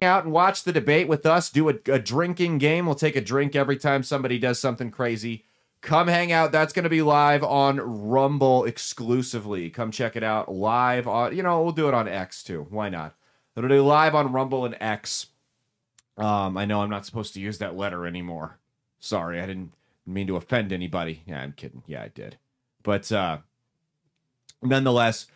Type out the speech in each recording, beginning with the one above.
out and watch the debate with us, do a drinking game. We'll take a drink every time somebody does something crazy. Come hang out. That's going to be live on Rumble exclusively. Come check it out live on, we'll do it on X too. Why not? It'll be live on Rumble and X. I know I'm not supposed to use that letter anymore. Sorry, I didn't mean to offend anybody. Yeah, I'm kidding. Yeah, I did. But nonetheless,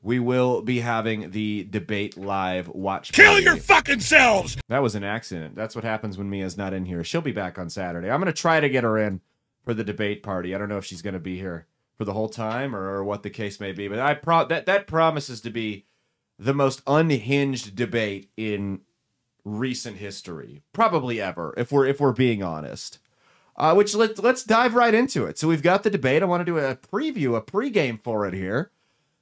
we will be having the debate live watch party. Kill your fucking selves! That was an accident. That's what happens when Mia's not in here. She'll be back on Saturday. I'm going to try to get her in for the debate party. I don't know if she's going to be here for the whole time or what the case may be, but that promises to be the most unhinged debate in recent history, probably ever, if we're being honest. Which let's dive right into it. So we've got the debate. I want to do a preview, a pregame for it here.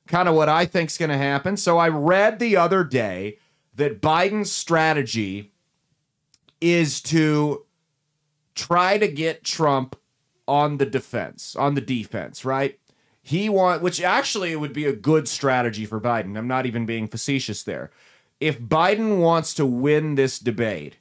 Kind of what I think's going to happen. So I read the other day that Biden's strategy is to try to get Trump on the defense, right? Which actually would be a good strategy for Biden. I'm not even being facetious there. If Biden wants to win this debate,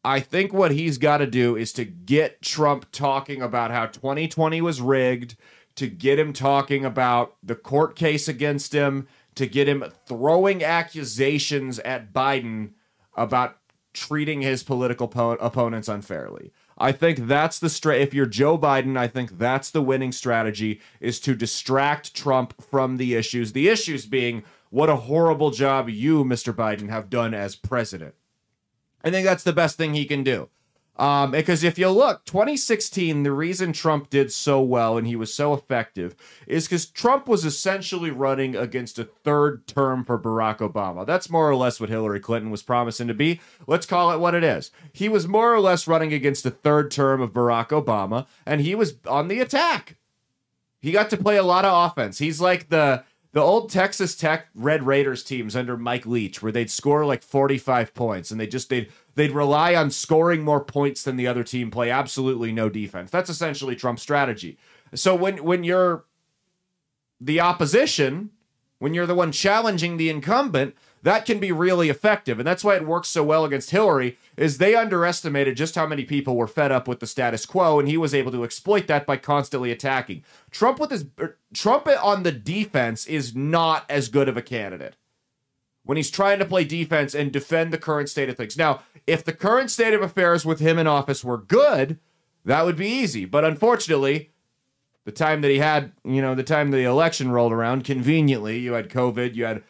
I think what he's got to do is to get Trump talking about how 2020 was rigged, to get him talking about the court case against him, to get him throwing accusations at Biden about treating his political opponents unfairly. I think that's if you're Joe Biden, I think that's the winning strategy, is to distract Trump from the issues. The issues being, what a horrible job you, Mr. Biden, have done as president. I think that's the best thing he can do. Because if you look, 2016, the reason Trump did so well and he was so effective is because Trump was essentially running against a third term for Barack Obama. That's more or less what Hillary Clinton was promising to be. Let's call it what it is. He was more or less running against a third term of Barack Obama, and he was on the attack. He got to play a lot of offense. He's like the old Texas Tech Red Raiders teams under Mike Leach, where they'd score like 45 points, and they'd rely on scoring more points than the other team, play absolutely no defense. That's essentially Trump's strategy. So when you're the opposition, when you're the one challenging the incumbent, that can be really effective. And that's why it works so well against Hillary, is they underestimated just how many people were fed up with the status quo, and he was able to exploit that by constantly attacking. Trump on the defense is not as good of a candidate when he's trying to play defense and defend the current state of things. Now, if the current state of affairs with him in office were good, that would be easy. But unfortunately, the time that he had, the time the election rolled around, conveniently, you had COVID, you had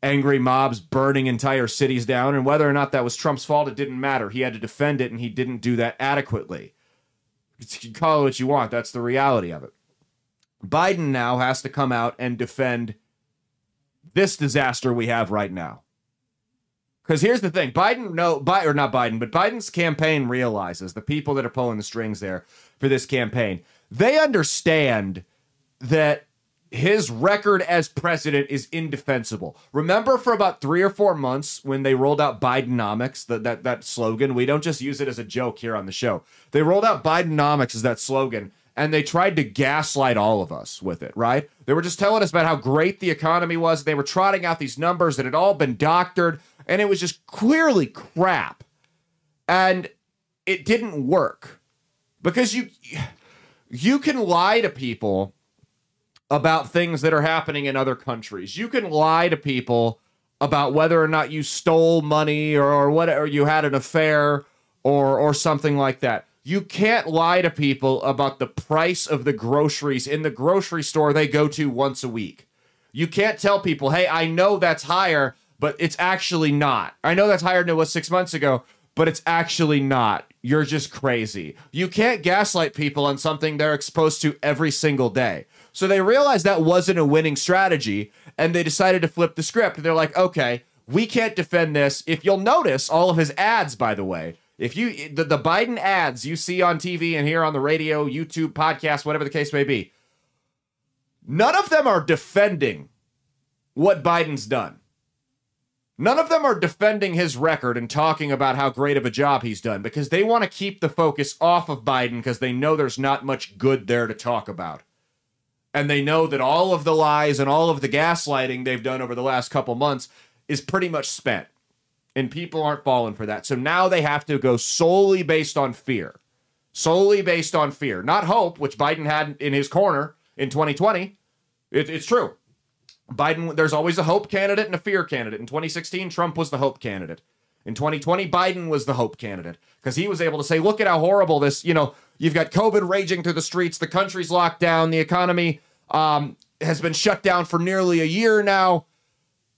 angry mobs burning entire cities down, and whether or not that was Trump's fault, it didn't matter. He had to defend it, and he didn't do that adequately. You can call it what you want. That's the reality of it. Biden now has to come out and defend this disaster we have right now. Because here's the thing. Biden's campaign realizes, the people that are pulling the strings there for this campaign, they understand that his record as president is indefensible. Remember for about 3 or 4 months when they rolled out Bidenomics, that slogan? We don't just use it as a joke here on the show. They rolled out Bidenomics as that slogan, and they tried to gaslight all of us with it, right? They were just telling us about how great the economy was. They were trotting out these numbers that had all been doctored, and it was just clearly crap. And it didn't work. Because you can lie to people about things that are happening in other countries. You can lie to people about whether or not you stole money or whatever, you had an affair or something like that. You can't lie to people about the price of the groceries in the grocery store they go to once a week. You can't tell people, hey, I know that's higher, but it's actually not. I know that's higher than it was 6 months ago, but it's actually not. You're just crazy. You can't gaslight people on something they're exposed to every single day. So they realized that wasn't a winning strategy, and they decided to flip the script. They're like, okay, we can't defend this. If you'll notice, all of his ads, by the way, if the Biden ads you see on TV and here on the radio, YouTube, podcast, whatever the case may be, none of them are defending what Biden's done. None of them are defending his record and talking about how great of a job he's done, because they want to keep the focus off of Biden because they know there's not much good there to talk about. And they know that all of the lies and all of the gaslighting they've done over the last couple months is pretty much spent. And people aren't falling for that. So now they have to go solely based on fear. Solely based on fear. Not hope, which Biden had in his corner in 2020. It's true. Biden, there's always a hope candidate and a fear candidate. In 2016, Trump was the hope candidate. In 2020, Biden was the hope candidate because he was able to say, look at how horrible this, you've got COVID raging through the streets. The country's locked down. The economy has been shut down for nearly a year now.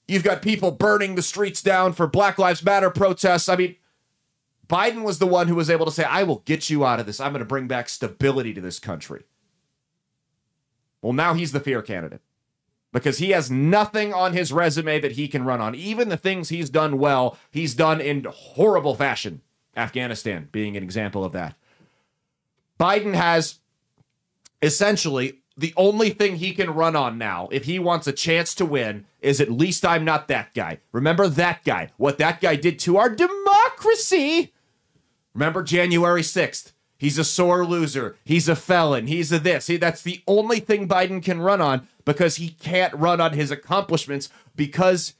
You've got people burning the streets down for Black Lives Matter protests. I mean, Biden was the one who was able to say, I will get you out of this. I'm going to bring back stability to this country. Well, now he's the fear candidate because he has nothing on his resume that he can run on. Even the things he's done well, he's done in horrible fashion. Afghanistan being an example of that. Biden has essentially the only thing he can run on now, if he wants a chance to win, is at least I'm not that guy. Remember that guy. What that guy did to our democracy. Remember January 6th. He's a sore loser. He's a felon. He's a this. That's the only thing Biden can run on because he can't run on his accomplishments because,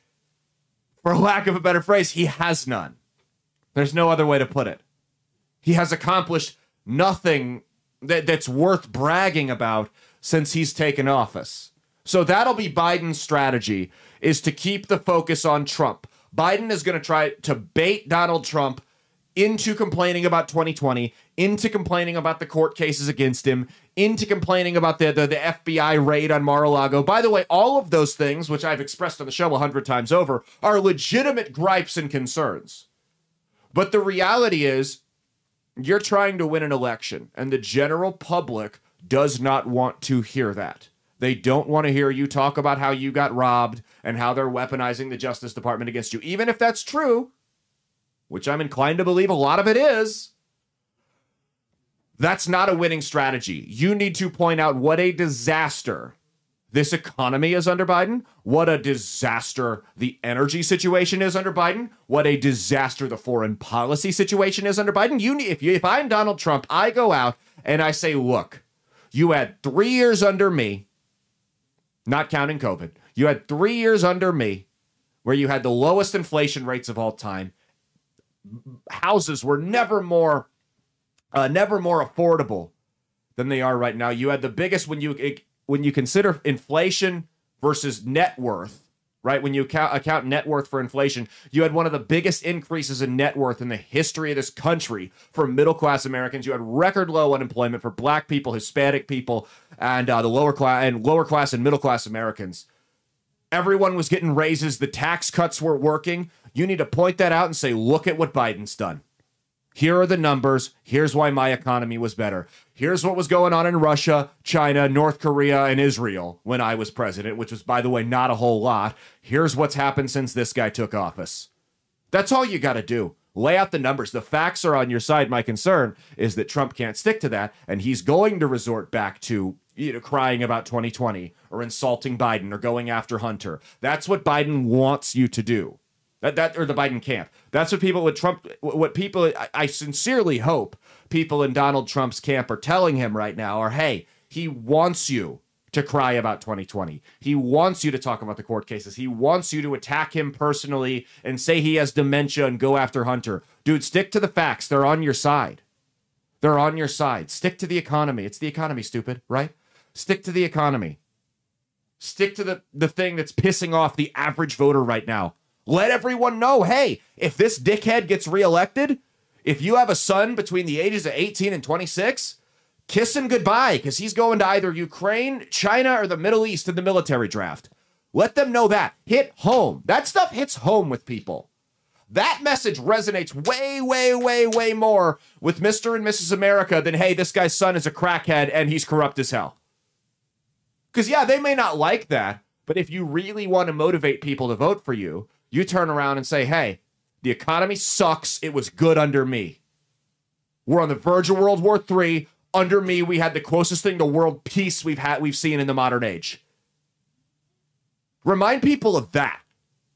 for lack of a better phrase, he has none. There's no other way to put it. He has accomplished nothing that's worth bragging about since he's taken office. So that'll be Biden's strategy, is to keep the focus on Trump. Biden is going to try to bait Donald Trump into complaining about 2020, into complaining about the court cases against him, into complaining about the FBI raid on Mar-a-Lago. By the way, all of those things, which I've expressed on the show 100 times over, are legitimate gripes and concerns. But the reality is, you're trying to win an election, and the general public does not want to hear that. They don't want to hear you talk about how you got robbed and how they're weaponizing the Justice Department against you. Even if that's true, which I'm inclined to believe a lot of it is, that's not a winning strategy. You need to point out what a disaster this economy is under Biden, what a disaster the energy situation is under Biden, what a disaster the foreign policy situation is under Biden. If I'm Donald Trump, I go out and I say, look, you had 3 years under me, not counting COVID. You had 3 years under me where you had the lowest inflation rates of all time. Houses were never more affordable than they are right now. You had the biggest, when you consider inflation versus net worth, right? When you account net worth for inflation, you had one of the biggest increases in net worth in the history of this country for middle-class Americans. You had record low unemployment for Black people, Hispanic people, and the lower class and middle-class Americans. Everyone was getting raises. The tax cuts were working. You need to point that out and say, look at what Biden's done. Here are the numbers. Here's why my economy was better. Here's what was going on in Russia, China, North Korea, and Israel when I was president, which was, by the way, not a whole lot. Here's what's happened since this guy took office. That's all you got to do. Lay out the numbers. The facts are on your side. My concern is that Trump can't stick to that, and he's going to resort back to crying about 2020 or insulting Biden or going after Hunter. That's what Biden wants you to do. That or the Biden camp. That's what people with Trump, I sincerely hope people in Donald Trump's camp are telling him right now are, hey, he wants you to cry about 2020. He wants you to talk about the court cases. He wants you to attack him personally and say he has dementia and go after Hunter. Dude, stick to the facts. They're on your side. They're on your side. Stick to the economy. It's the economy, stupid, right? Stick to the economy. Stick to the thing that's pissing off the average voter right now. Let everyone know, hey, if this dickhead gets reelected, if you have a son between the ages of 18 and 26, kiss him goodbye because he's going to either Ukraine, China, or the Middle East in the military draft. Let them know that. Hit home. That stuff hits home with people. That message resonates way, way, way, way more with Mr. and Mrs. America than, hey, this guy's son is a crackhead and he's corrupt as hell. Because, yeah, they may not like that, but if you really want to motivate people to vote for you, you turn around and say, hey, the economy sucks. It was good under me. We're on the verge of World War III. Under me, we had the closest thing to world peace we've seen in the modern age. Remind people of that,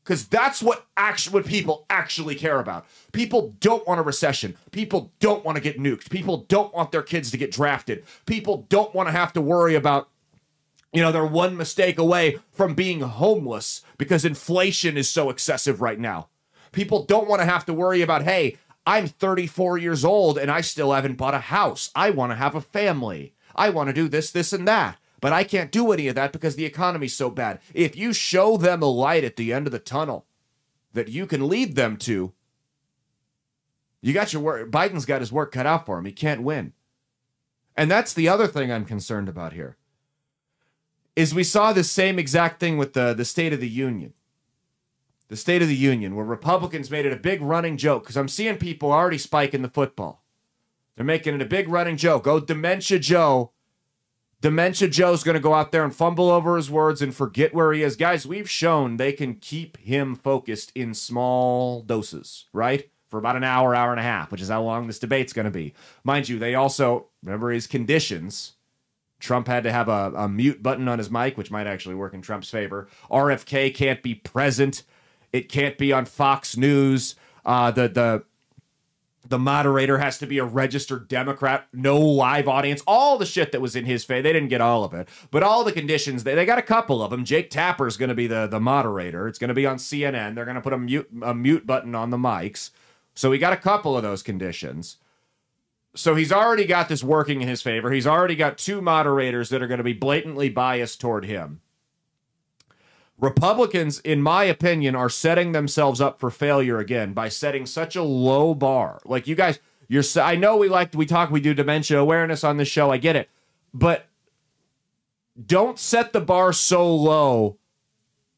because that's what people actually care about. People don't want a recession. People don't want to get nuked. People don't want their kids to get drafted. People don't want to have to worry about they're one mistake away from being homeless because inflation is so excessive right now. People don't want to have to worry about, hey, I'm 34 years old and I still haven't bought a house. I want to have a family. I want to do this, this, and that. But I can't do any of that because the economy's so bad. If you show them a light at the end of the tunnel that you can lead them to, you got your work. Biden's got his work cut out for him. He can't win. And that's the other thing I'm concerned about here, is we saw the same exact thing with the State of the Union. The State of the Union, where Republicans made it a big running joke, because I'm seeing people already spiking the football. They're making it a big running joke. Oh, Dementia Joe. Dementia Joe's going to go out there and fumble over his words and forget where he is. Guys, we've shown they can keep him focused in small doses, right? For about an hour, hour and a half, which is how long this debate's going to be. Mind you, they also, remember his conditions. Trump had to have a mute button on his mic, which might actually work in Trump's favor. RFK can't be present. It can't be on Fox News. The moderator has to be a registered Democrat. No live audience. All the shit that was in his favor. They didn't get all of it. But all the conditions, they got a couple of them. Jake Tapper's going to be the moderator. It's going to be on CNN. They're going to put a mute button on the mics. So he got a couple of those conditions. So he's already got this working in his favor. He's already got two moderators that are going to be blatantly biased toward him. Republicans, in my opinion, are setting themselves up for failure again by setting such a low bar. Like, you guys, I know we do dementia awareness on this show. I get it. But don't set the bar so low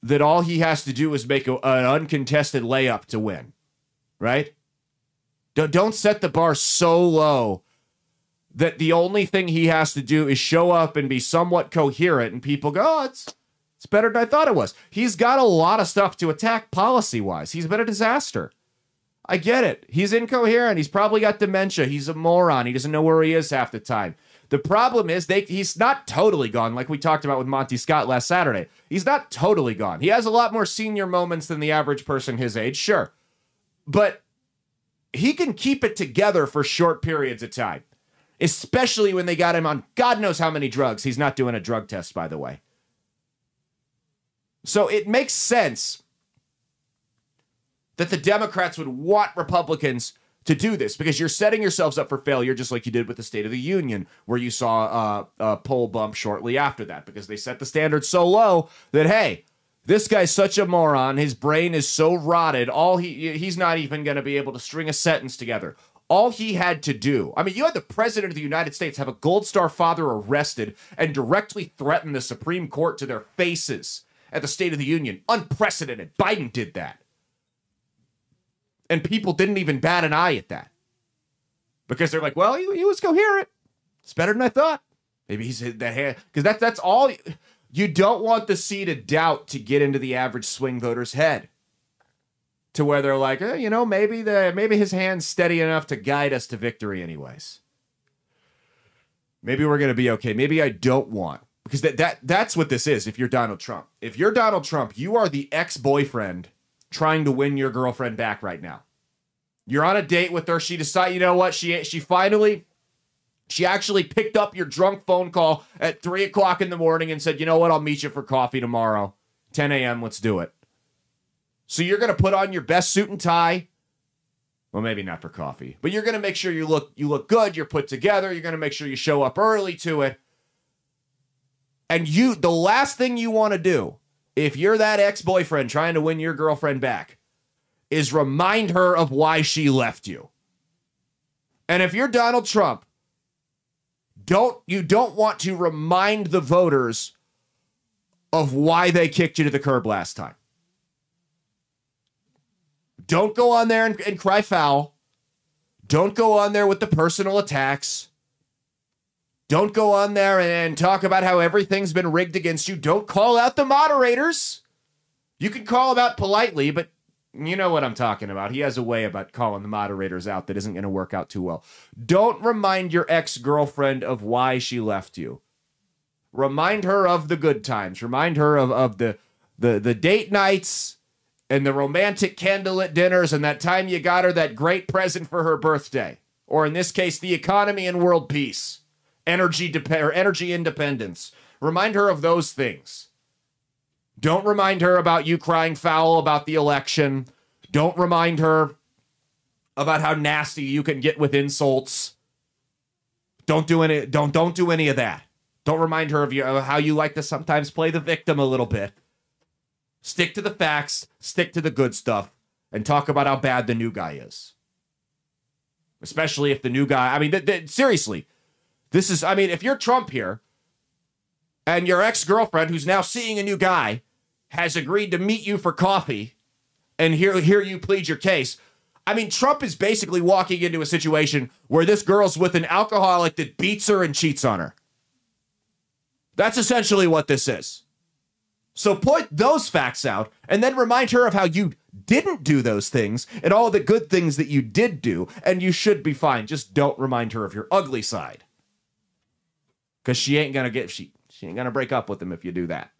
that all he has to do is make an uncontested layup to win. Right? Don't set the bar so low that the only thing he has to do is show up and be somewhat coherent and people go, oh, it's better than I thought it was. He's got a lot of stuff to attack policy-wise. He's been a disaster. I get it. He's incoherent. He's probably got dementia. He's a moron. He doesn't know where he is half the time. The problem is he's not totally gone, like we talked about with Monty Scott last Saturday. He's not totally gone. He has a lot more senior moments than the average person his age, sure. But he can keep it together for short periods of time, especially when they got him on God knows how many drugs. He's not doing a drug test, by the way. So it makes sense that the Democrats would want Republicans to do this, because you're setting yourselves up for failure, just like you did with the State of the Union, where you saw a poll bump shortly after that, because they set the standard so low that, hey, this guy's such a moron. His brain is so rotted. He's not even going to be able to string a sentence together. All he had to do, I mean, you had the President of the United States have a Gold Star father arrested and directly threaten the Supreme Court to their faces at the State of the Union. Unprecedented. Biden did that. And people didn't even bat an eye at that. Because they're like, well, he was coherent. It's better than I thought. Maybe he's hit that hand. Because that's all. You don't want the seed of doubt to get into the average swing voter's head. To where they're like, maybe his hand's steady enough to guide us to victory anyways. Maybe we're going to be okay. Maybe I don't want. Because that's what this is if you're Donald Trump. If you're Donald Trump, you are the ex-boyfriend trying to win your girlfriend back right now. You're on a date with her. She decided, you know what? She actually picked up your drunk phone call at 3 o'clock in the morning and said, you know what? I'll meet you for coffee tomorrow. 10 a.m. Let's do it. So you're going to put on your best suit and tie. Well, maybe not for coffee. But you're going to make sure you look good. You're put together. You're going to make sure you show up early to it. And the last thing you want to do, if you're that ex-boyfriend trying to win your girlfriend back, is remind her of why she left you. And if you're Donald Trump, you don't want to remind the voters of why they kicked you to the curb last time. Don't go on there and cry foul. Don't go on there with the personal attacks. Don't go on there and talk about how everything's been rigged against you. Don't call out the moderators. You can call them out politely, but you know what I'm talking about. He has a way about calling the moderators out that isn't going to work out too well. Don't remind your ex-girlfriend of why she left you. Remind her of the good times. Remind her of the date nights and the romantic candlelit dinners and that time you got her that great present for her birthday. Or in this case, the economy and world peace. Energy independence. Remind her of those things. Don't remind her about you crying foul about the election. Don't remind her about how nasty you can get with insults. Don't do any of that. Don't remind her of how you like to sometimes play the victim a little bit. Stick to the facts, stick to the good stuff, and talk about how bad the new guy is. Especially if the new guy, I mean, seriously, this is, I mean, if you're Trump here, and your ex-girlfriend, who's now seeing a new guy, has agreed to meet you for coffee and hear you plead your case, I mean, Trump is basically walking into a situation where this girl's with an alcoholic that beats her and cheats on her. That's essentially what this is. So point those facts out and then remind her of how you didn't do those things and all the good things that you did do, and you should be fine. Just don't remind her of your ugly side. Because she ain't going to break up with him if you do that.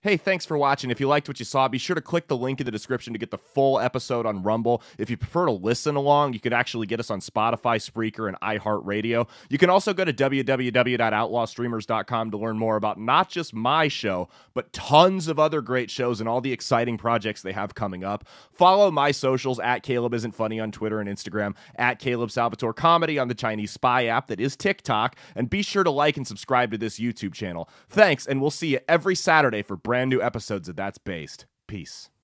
Hey, thanks for watching. If you liked what you saw, be sure to click the link in the description to get the full episode on Rumble. If you prefer to listen along, you could actually get us on Spotify, Spreaker, and iHeartRadio. You can also go to www.outlawstreamers.com to learn more about not just my show, but tons of other great shows and all the exciting projects they have coming up. Follow my socials at Caleb Isn't Funny on Twitter and Instagram, at Caleb Salvatore Comedy on the Chinese Spy app that is TikTok, and be sure to like and subscribe to this YouTube channel. Thanks, and we'll see you every Saturday for brand new episodes of That's Based. Peace.